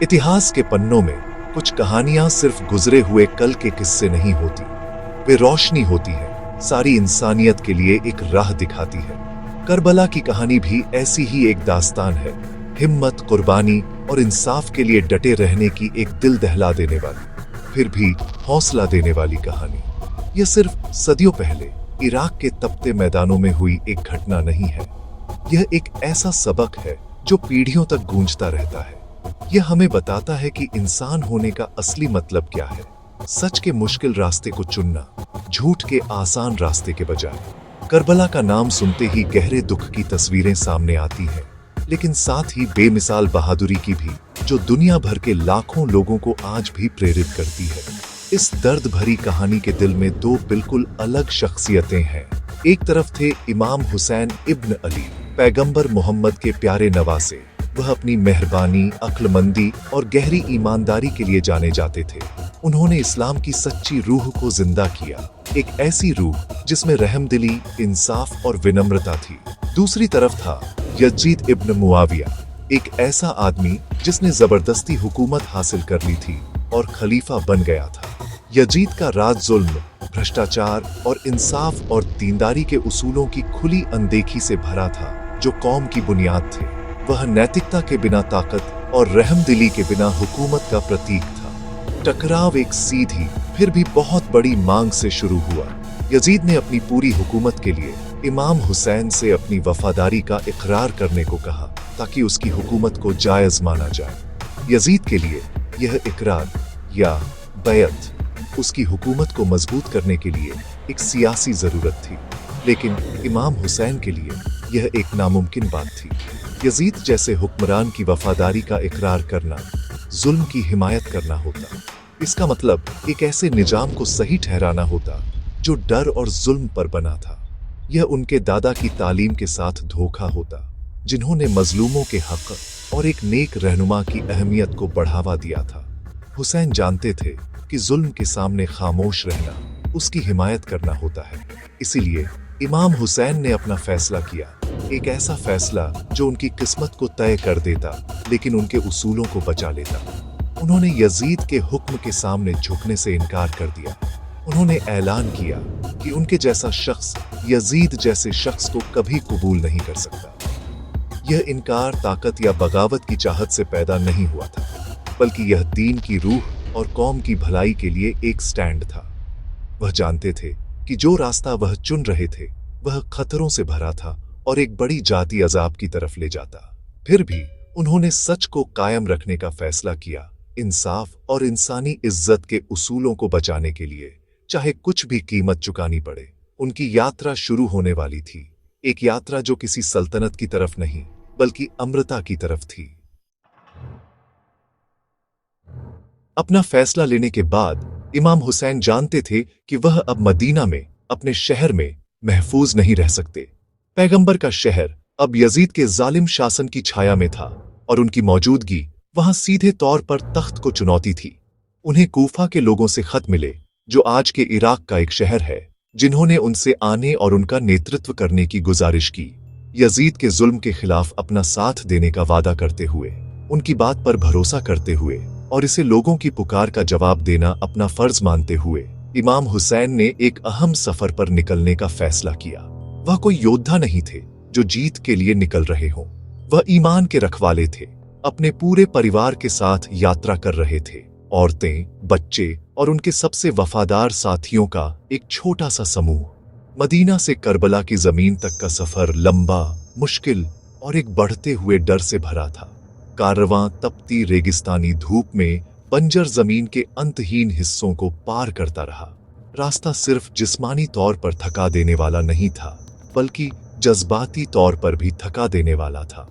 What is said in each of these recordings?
इतिहास के पन्नों में कुछ कहानियां सिर्फ गुजरे हुए कल के किस्से नहीं होती, वे रोशनी होती है, सारी इंसानियत के लिए एक राह दिखाती है। करबला की कहानी भी ऐसी ही एक दास्तान है, हिम्मत, कुर्बानी और इंसाफ के लिए डटे रहने की एक दिल दहला देने वाली, फिर भी हौसला देने वाली कहानी। यह सिर्फ सदियों पहले इराक के तपते मैदानों में हुई एक घटना नहीं है, यह एक ऐसा सबक है जो पीढ़ियों तक गूंजता रहता है। यह हमें बताता है कि इंसान होने का असली मतलब क्या है, सच के मुश्किल रास्ते को चुनना, झूठ के आसान रास्ते के बजाय। करबला का नाम सुनते ही गहरे दुख की तस्वीरें सामने आती हैं, लेकिन साथ ही बेमिसाल बहादुरी की भी, जो दुनिया भर के लाखों लोगों को आज भी प्रेरित करती है। इस दर्द भरी कहानी के दिल में दो बिल्कुल अलग शख्सियतें हैं। एक तरफ थे इमाम हुसैन इब्न अली, पैगंबर मोहम्मद के प्यारे नवासे। वह अपनी मेहरबानी, अक्लमंदी और गहरी ईमानदारी के लिए जाने जाते थे। उन्होंने इस्लाम की सच्ची रूह को जिंदा किया, एक ऐसी रूह जिसमें रहमदिली, इंसाफ और विनम्रता थी। दूसरी तरफ था यजीद इब्न मुआविया, एक ऐसा आदमी जिसने जबरदस्ती हुकूमत हासिल कर ली थी और खलीफा बन गया था। यजीद का राज जुल्म, भ्रष्टाचार और इंसाफ और दीनदारी के उसूलों की खुली अनदेखी से भरा था, जो कौम की बुनियाद थे। वह नैतिकता के बिना ताकत और रहमदिली के बिना हुकूमत का प्रतीक था। टकराव एक सीधी फिर भी बहुत बड़ी मांग से शुरू हुआ। यजीद ने अपनी पूरी हुकूमत के लिए इमाम हुसैन से अपनी वफादारी का इकरार करने को कहा, ताकि उसकी हुकूमत को जायज माना जाए। यजीद के लिए यह इकरार या बैअत उसकी हुकूमत को मजबूत करने के लिए एक सियासी जरूरत थी, लेकिन इमाम हुसैन के लिए यह एक नामुमकिन बात थी। यजीद जैसे हुक्मरान की वफादारी का इकरार करना जुल्म की हिमायत करना होता। इसका मतलब एक ऐसे निजाम को सही ठहराना होता जो डर और जुल्म पर बना था। यह उनके दादा की तालीम के साथ धोखा होता, जिन्होंने मजलूमों के हक और एक नेक रहनुमा की अहमियत को बढ़ावा दिया था। हुसैन जानते थे कि जुल्म के सामने खामोश रहना उसकी हिमायत करना होता है। इसीलिए इमाम हुसैन ने अपना फैसला किया, एक ऐसा फैसला जो उनकी किस्मत को तय कर देता, लेकिन उनके उसूलों को बचा लेता। उन्होंने यजीद के हुक्म के सामने झुकने से इनकार कर दिया। उन्होंने ऐलान किया कि उनके जैसा शख्स यजीद जैसे शख्स को कभी कबूल नहीं कर सकता। यह इनकार ताकत या बगावत की चाहत से पैदा नहीं हुआ था, बल्कि यह दीन की रूह और कौम की भलाई के लिए एक स्टैंड था। वह जानते थे कि जो रास्ता वह चुन रहे थे वह खतरों से भरा था और एक बड़ी जाती अजाब की तरफ ले जाता। फिर भी उन्होंने सच को कायम रखने का फैसला किया, इंसाफ और इंसानी इज्जत के उसूलों को बचाने के लिए, चाहे कुछ भी कीमत चुकानी पड़े। उनकी यात्रा शुरू होने वाली थी, एक यात्रा जो किसी सल्तनत की तरफ नहीं बल्कि अमृता की तरफ थी। अपना फैसला लेने के बाद इमाम हुसैन जानते थे कि वह अब मदीना में, अपने शहर में महफूज नहीं रह सकते। पैगंबर का शहर अब यजीद के जालिम शासन की छाया में था और उनकी मौजूदगी वहां सीधे तौर पर तख्त को चुनौती थी। उन्हें कूफा के लोगों से खत मिले, जो आज के इराक का एक शहर है, जिन्होंने उनसे आने और उनका नेतृत्व करने की गुजारिश की, यजीद के जुल्म के खिलाफ अपना साथ देने का वादा करते हुए, उनकी बात पर भरोसा करते हुए और इसे लोगों की पुकार का जवाब देना अपना फर्ज मानते हुए इमाम हुसैन ने एक अहम सफर पर निकलने का फैसला किया। वह कोई योद्धा नहीं थे जो जीत के लिए निकल रहे हों, वह ईमान के रखवाले थे। अपने पूरे परिवार के साथ यात्रा कर रहे थे, औरतें, बच्चे और उनके सबसे वफादार साथियों का एक छोटा सा समूह। मदीना से करबला की जमीन तक का सफर लंबा, मुश्किल और एक बढ़ते हुए डर से भरा था। कारवां तपती रेगिस्तानी धूप में बंजर जमीन के अंतहीन हिस्सों को पार करता रहा। रास्ता सिर्फ जिस्मानी तौर पर थका देने वाला नहीं था, बल्कि जज्बाती तौर पर भी थका देने वाला था।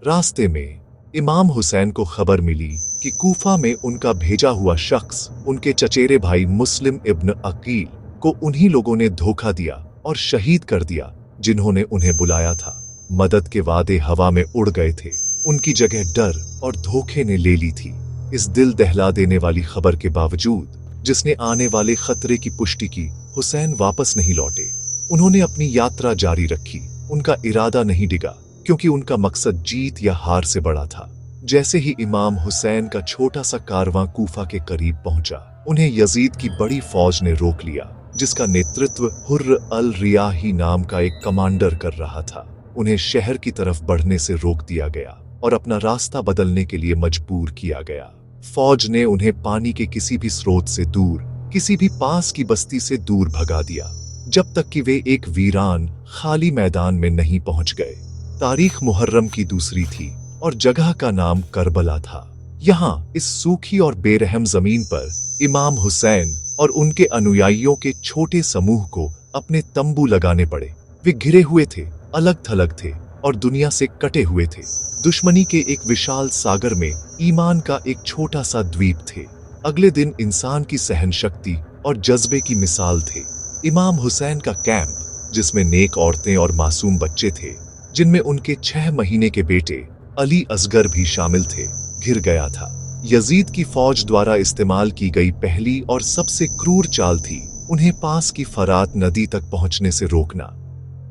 रास्ते में इमाम हुसैन को खबर मिली कि कूफा में उनका भेजा हुआ शख्स, उनके चचेरे भाई मुस्लिम इब्न अकील को उन्हीं लोगों ने धोखा दिया और शहीद कर दिया जिन्होंने उन्हें बुलाया था। मदद के वादे हवा में उड़ गए थे, उनकी जगह डर और धोखे ने ले ली थी। इस दिल दहला देने वाली खबर के बावजूद, जिसने आने वाले खतरे की पुष्टि की, हुसैन वापस नहीं लौटे। उन्होंने अपनी यात्रा जारी रखी। उनका इरादा नहीं डिगा, क्योंकि उनका मकसद जीत या हार से बड़ा था। जैसे ही इमाम हुसैन का छोटा सा कारवां कूफा के करीब पहुंचा, उन्हें यजीद की बड़ी फौज ने रोक लिया, जिसका नेतृत्व हुर्र अल रियाही नाम का एक कमांडर कर रहा था। उन्हें शहर की तरफ बढ़ने से रोक दिया गया और अपना रास्ता बदलने के लिए मजबूर किया गया। फौज ने उन्हें पानी के किसी भी स्रोत से दूर, किसी भी पास की बस्ती से दूर भगा दिया, जब तक कि वे एक वीरान खाली मैदान में नहीं पहुंच गए। तारीख मुहर्रम की दूसरी थी और जगह का नाम करबला था। यहाँ इस सूखी और बेरहम जमीन पर इमाम हुसैन और उनके अनुयायियों के छोटे समूह को अपने तंबू लगाने पड़े। वे घिरे हुए थे, अलग थलग थे और दुनिया से कटे हुए थे। दुश्मनी के एक विशाल सागर में ईमान का एक छोटा सा द्वीप थे। अगले दिन इंसान की सहन शक्ति और जज्बे की मिसाल थे। इमाम हुसैन का कैंप, जिसमें नेक औरतें और मासूम बच्चे थे, जिनमें उनके 6 महीने के बेटे अली असगर भी शामिल थे, घिर गया था। यजीद की फौज द्वारा इस्तेमाल की गई पहली और सबसे क्रूर चाल थी उन्हें पास की फरात नदी तक पहुंचने से रोकना।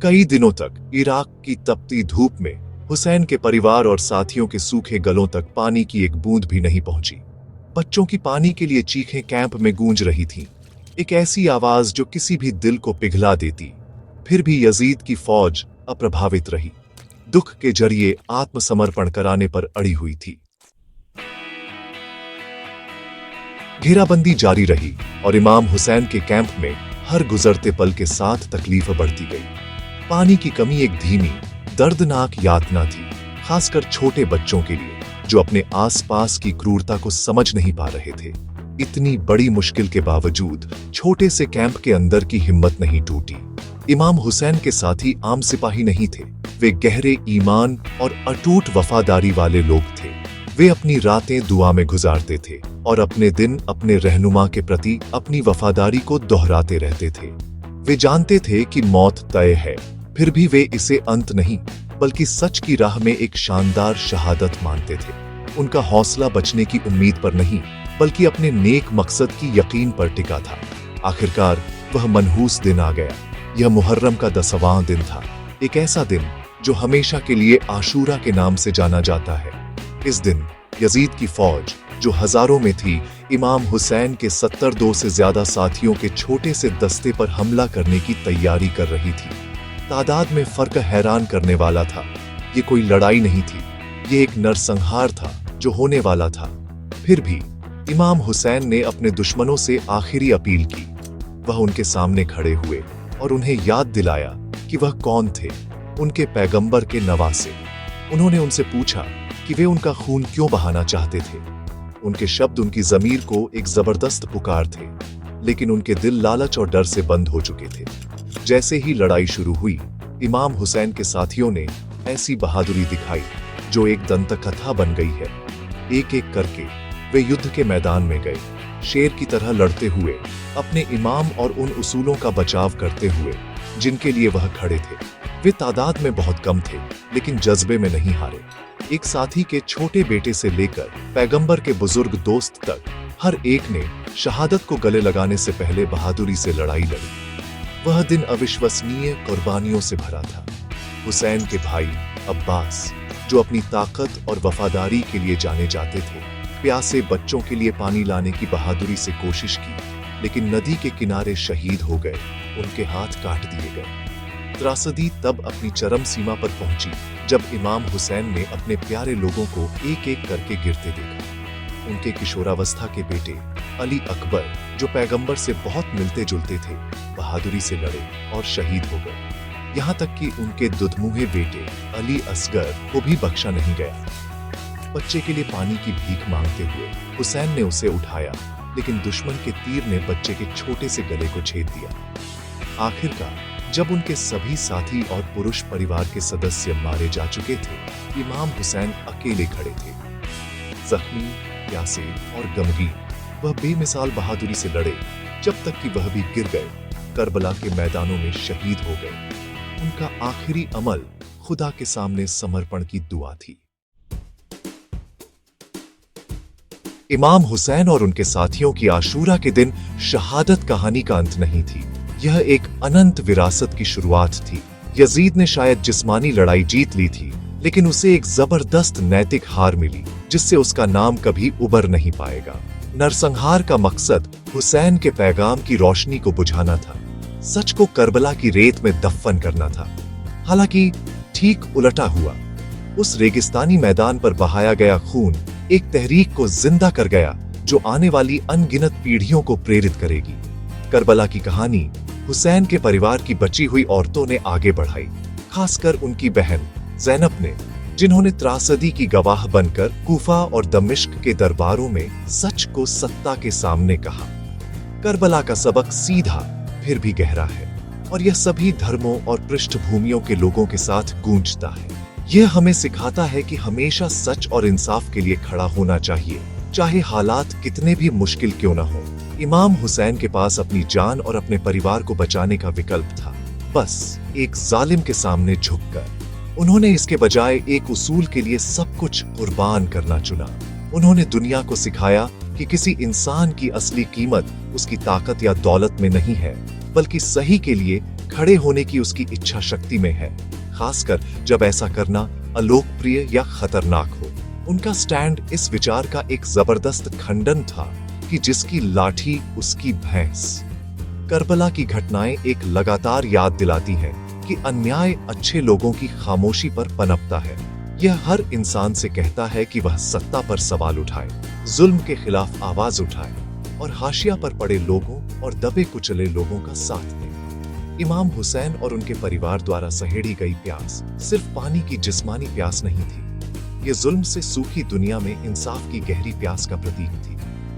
कई दिनों तक इराक की तपती धूप में हुसैन के परिवार और साथियों के सूखे गलों तक पानी की एक बूंद भी नहीं पहुंची। बच्चों की पानी के लिए चीखें कैंप में गूंज रही थीं, एक ऐसी आवाज जो किसी भी दिल को पिघला देती। फिर भी यजीद की फौज अप्रभावित रही, दुख के जरिए आत्मसमर्पण कराने पर अड़ी हुई थी। घेराबंदी जारी रही और इमाम हुसैन के कैंप में हर गुजरते पल के साथ तकलीफ बढ़ती गई। पानी की कमी एक धीमी, दर्दनाक यातना थी, खासकर छोटे बच्चों के लिए जो अपने आसपास की क्रूरता को समझ नहीं पा रहे थे। इतनी बड़ी मुश्किल के बावजूद छोटे से कैंप के अंदर की हिम्मत नहीं टूटी। इमाम हुसैन के साथी आम सिपाही नहीं थे, वे गहरे ईमान और अटूट वफादारी वाले लोग थे। वे अपनी रातें दुआ में गुजारते थे और अपने दिन अपने रहनुमा के प्रति अपनी वफादारी को दोहराते रहते थे। वे जानते थे कि मौत तय है, फिर भी वे इसे अंत नहीं बल्कि सच की राह में एक शानदार शहादत मानते थे। उनका हौसला बचने की उम्मीद पर नहीं बल्कि अपने नेक मकसद की यकीन पर टिका था। आखिरकार वह मनहूस दिन आ गया। यह मुहर्रम का 10वां दिन था, एक ऐसा दिन जो हमेशा के लिए आशूरा के नाम से जाना जाता है। इस दिन यजीद की फौज, जो हजारों में थी, इमाम हुसैन के 72 से ज्यादा साथियों के छोटे से दस्ते पर हमला करने की तैयारी कर रही थी। तादाद में फर्क हैरान करने वाला था। ये कोई लड़ाई नहीं थी, ये एक नरसंहार था जो होने वाला था। फिर भी इमाम हुसैन ने अपने दुश्मनों से आखिरी अपील की। वह उनके सामने खड़े हुए और उन्हें याद दिलाया कि वह कौन थे, उनके पैगंबर के नवासे। उन्होंने उनसे पूछा कि वे उनका खून क्यों बहाना चाहते थे। उनके शब्द उनकी जमीर को एक जबरदस्त पुकार थे, लेकिन उनके दिल लालच और डर से बंद हो चुके थे। जैसे ही लड़ाई शुरू हुई, इमाम हुसैन के साथियों ने ऐसी बहादुरी दिखाई जो एक दंतकथा बन गई है। एक एक करके वे युद्ध के मैदान में गए, शेर की तरह लड़ते हुए, अपने इमाम और उन उसूलों का बचाव करते हुए जिनके लिए वह खड़े थे। वे तादाद में बहुत कम थे, लेकिन जज्बे में नहीं हारे। एक साथी के छोटे बेटे से लेकर पैगंबर के बुजुर्ग दोस्त तक, हर एक ने शहादत को गले लगाने से पहले बहादुरी से लड़ाई लड़ी। वह दिन अविश्वसनीय कुर्बानियों से भरा था। हुसैन के भाई अब्बास, जो अपनी ताकत और वफादारी के लिए जाने जाते थे, प्यासे बच्चों के लिए पानी लाने की बहादुरी से कोशिश की, लेकिन नदी के किनारे शहीद हो गए, उनके हाथ काट दिए गए। त्रासदी तब अपनी चरम सीमा पर पहुंची जब इमाम हुसैन ने अपने प्यारे लोगों को एक एक करके गिरते देखा। उनके किशोरावस्था के बेटे अली अकबर, जो पैगंबर से बहुत मिलते जुलते थे, बहादुरी से लड़े और शहीद हो गए। यहाँ तक कि उनके दुधमुहे बेटे अली असगर को भी बख्शा नहीं गया। बच्चे के लिए पानी की भीख मांगते हुए हुसैन ने उसे उठाया, लेकिन दुश्मन के तीर ने बच्चे के छोटे से गले को छेद दिया। आखिरकार जब उनके सभी साथी और पुरुष परिवार के सदस्य मारे जा चुके थे, इमाम हुसैन अकेले खड़े थे। जख्मी, प्यासे और गमगीन, वह बेमिसाल बहादुरी से लड़े जब तक कि वह भी गिर गए, करबला के मैदानों में शहीद हो गए। उनका आखिरी अमल खुदा के सामने समर्पण की दुआ थी। इमाम हुसैन और उनके साथियों की आशूरा के दिन शहादत कहानी का अंत नहीं थी, यह एक अनंत विरासत की शुरुआत थी। यजीद ने शायद जिस्मानी लड़ाई जीत ली थी, लेकिन उसे एक जबरदस्त नैतिक हार मिली जिससे उसका नाम कभी उबर नहीं पाएगा। नरसंहार का मकसद हुसैन के पैगाम की रोशनी को बुझाना था, सच को करबला की रेत में दफन करना था। हालांकि ठीक उलटा हुआ। उस रेगिस्तानी मैदान पर बहाया गया खून एक तहरीक को जिंदा कर गया जो आने वाली अनगिनत पीढ़ियों को प्रेरित करेगी। करबला की कहानी हुसैन के परिवार की बची हुई औरतों ने आगे बढ़ाई, खासकर उनकी बहन ज़ैनब ने, जिन्होंने त्रासदी की गवाह बनकर कूफा और दमिश्क के दरबारों में सच को सत्ता के सामने कहा। करबला का सबक सीधा फिर भी गहरा है और यह सभी धर्मों और पृष्ठभूमियों के लोगों के साथ गूंजता है। यह हमें सिखाता है कि हमेशा सच और इंसाफ के लिए खड़ा होना चाहिए, चाहे हालात कितने भी मुश्किल क्यों न हो। इमाम हुसैन के पास अपनी जान और अपने परिवार को बचाने का विकल्प था, बस एक जालिम के सामने झुककर। उन्होंने इसके बजाय एक उसूल के लिए सब कुछ कुर्बान करना चुना। उन्होंने दुनिया को सिखाया कि किसी इंसान की असली कीमत उसकी ताकत या दौलत में नहीं है, बल्कि सही के लिए खड़े होने की उसकी इच्छा शक्ति में है, खासकर जब ऐसा करना अलोकप्रिय या खतरनाक हो। उनका स्टैंड इस विचार का एक जबरदस्त खंडन था कि जिसकी लाठी उसकी भैंस। करबला की घटनाएं एक लगातार याद दिलाती हैं कि अन्याय अच्छे लोगों की खामोशी पर पनपता है। यह हर इंसान से कहता है कि वह सत्ता पर सवाल उठाए, जुल्म के खिलाफ आवाज उठाए और हाशिया पर पड़े लोगों और दबे कुचले लोगों का साथ दे। इमाम हुसैन और उनके परिवार द्वारा सहेड़ी गई प्यास सिर्फ पानी की जिस्मानी प्यास नहीं थी, ये जुल्म से सूखी दुनिया में इंसाफ की गहरी प्यास का प्रतीक थी।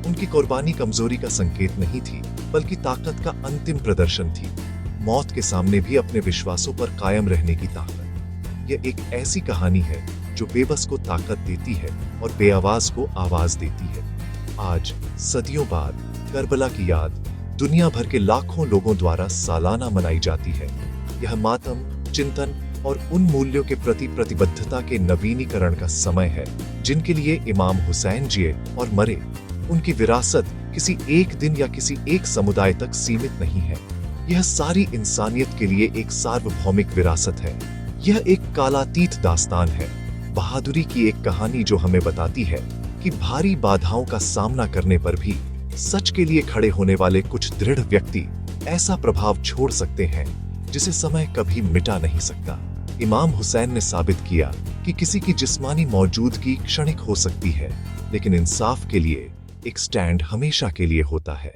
उनकी कुर्बानी कमजोरी का संकेत नहीं थी, बल्कि ताकत का अंतिम प्रदर्शन थी। मौत के सामने भी अपने विश्वासों पर कायम रहने की ताकत। यह एक ऐसी कहानी है जो बेबस को ताकत देती है और बेआवाज को आवाज देती है। आज सदियों बाद करबला की याद दुनिया भर के लाखों लोगों द्वारा सालाना मनाई जाती है। यह मातम, चिंतन और उन मूल्यों के प्रति प्रतिबद्धता के नवीनीकरण का समय है जिनके लिए इमाम हुसैन जिए और मरे। उनकी विरासत किसी एक दिन या किसी एक समुदाय तक सीमित नहीं है, यह सारी इंसानियत के लिए एक सार्वभौमिक विरासत है। यह एक कालातीत दास्तान है, बहादुरी की एक कहानी जो हमें बताती है कि भारी बाधाओं का सामना करने पर भी सच के लिए खड़े होने वाले कुछ दृढ़ व्यक्ति ऐसा प्रभाव छोड़ सकते हैं जिसे समय कभी मिटा नहीं सकता। इमाम हुसैन ने साबित किया कि किसी की जिस्मानी मौजूदगी क्षणिक हो सकती है, लेकिन इंसाफ के लिए एक स्टैंड हमेशा के लिए होता है।